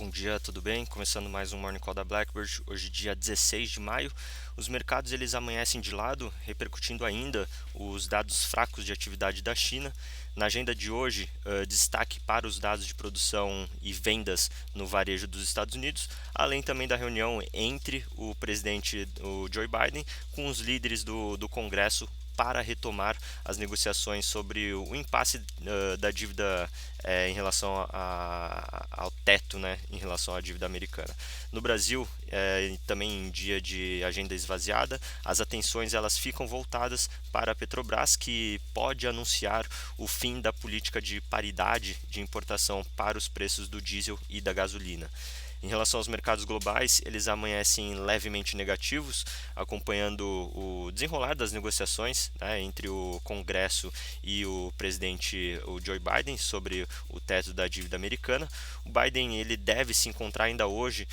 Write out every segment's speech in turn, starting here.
Bom dia, tudo bem? Começando mais um Morning Call da Blackbird, hoje dia 16 de maio. Os mercados eles amanhecem de lado, repercutindo ainda os dados fracos de atividade da China. Na agenda de hoje, destaque para os dados de produção e vendas no varejo dos Estados Unidos, além também da reunião entre o presidente o Joe Biden com os líderes do Congresso para retomar as negociações sobre o impasse da dívida em relação ao teto, né, em relação à dívida americana. No Brasil, também em dia de agenda esvaziada, as atenções elas ficam voltadas para a Petrobras, que pode anunciar o fim da política de paridade de importação para os preços do diesel e da gasolina. Em relação aos mercados globais, eles amanhecem levemente negativos, acompanhando o desenrolar das negociações, né, entre o Congresso e o presidente o Joe Biden sobre o teto da dívida americana. O Biden ele deve se encontrar ainda hoje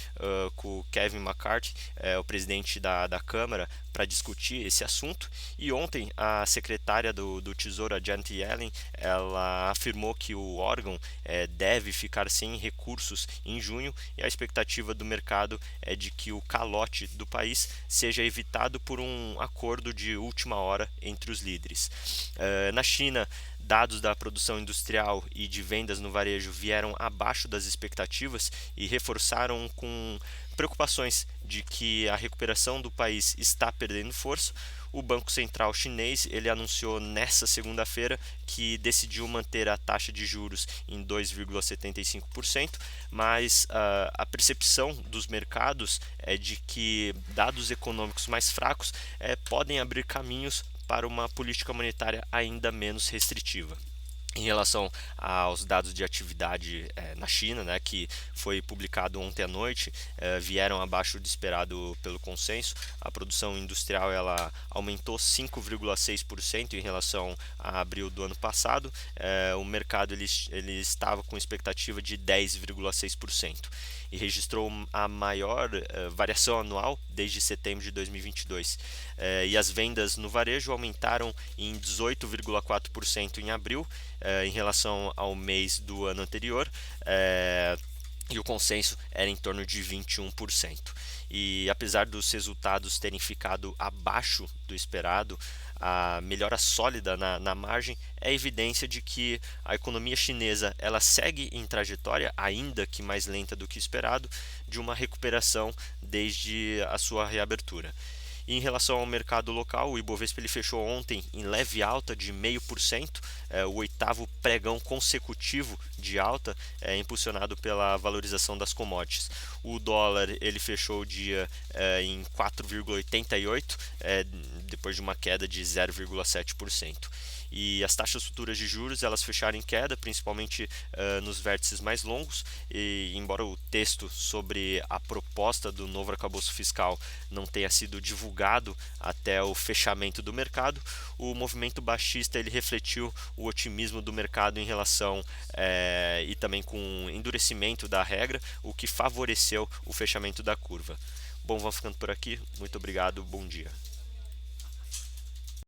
com o Kevin McCarthy, o presidente da Câmara, para discutir esse assunto. E ontem a secretária do Tesouro, a Janet Yellen, ela afirmou que o órgão deve ficar sem recursos em junho, e a expectativa do mercado é de que o calote do país seja evitado por um acordo de última hora entre os líderes. Na China, dados da produção industrial e de vendas no varejo vieram abaixo das expectativas e reforçaram com preocupações de que a recuperação do país está perdendo força. O Banco Central chinês ele anunciou nesta segunda-feira que decidiu manter a taxa de juros em 2,75%, mas a percepção dos mercados é de que dados econômicos mais fracos podem abrir caminhos para uma política monetária ainda menos restritiva. Em relação aos dados de atividade na China, né, que foi publicado ontem à noite, vieram abaixo do esperado pelo consenso. A produção industrial ela aumentou 5,6% em relação a abril do ano passado. O mercado ele estava com expectativa de 10,6% e registrou a maior variação anual desde setembro de 2022. E as vendas no varejo aumentaram em 18,4% em abril, em relação ao mês do ano anterior, e o consenso era em torno de 21%. E apesar dos resultados terem ficado abaixo do esperado, a melhora sólida na margem é evidência de que a economia chinesa ela segue em trajetória, ainda que mais lenta do que esperado, de uma recuperação desde a sua reabertura. E em relação ao mercado local, o Ibovespa ele fechou ontem em leve alta de 0,5%, o oitavo pregão consecutivo de alta, impulsionado pela valorização das commodities. O dólar ele fechou o dia em 4,88, depois de uma queda de 0,7%. E as taxas futuras de juros elas fecharam em queda, principalmente nos vértices mais longos, e embora o texto sobre a proposta do novo arcabouço fiscal não tenha sido divulgado até o fechamento do mercado, o movimento baixista ele refletiu o otimismo do mercado em relação e também com o endurecimento da regra, o que favoreceu o fechamento da curva. Bom, vamos ficando por aqui. Muito obrigado, bom dia.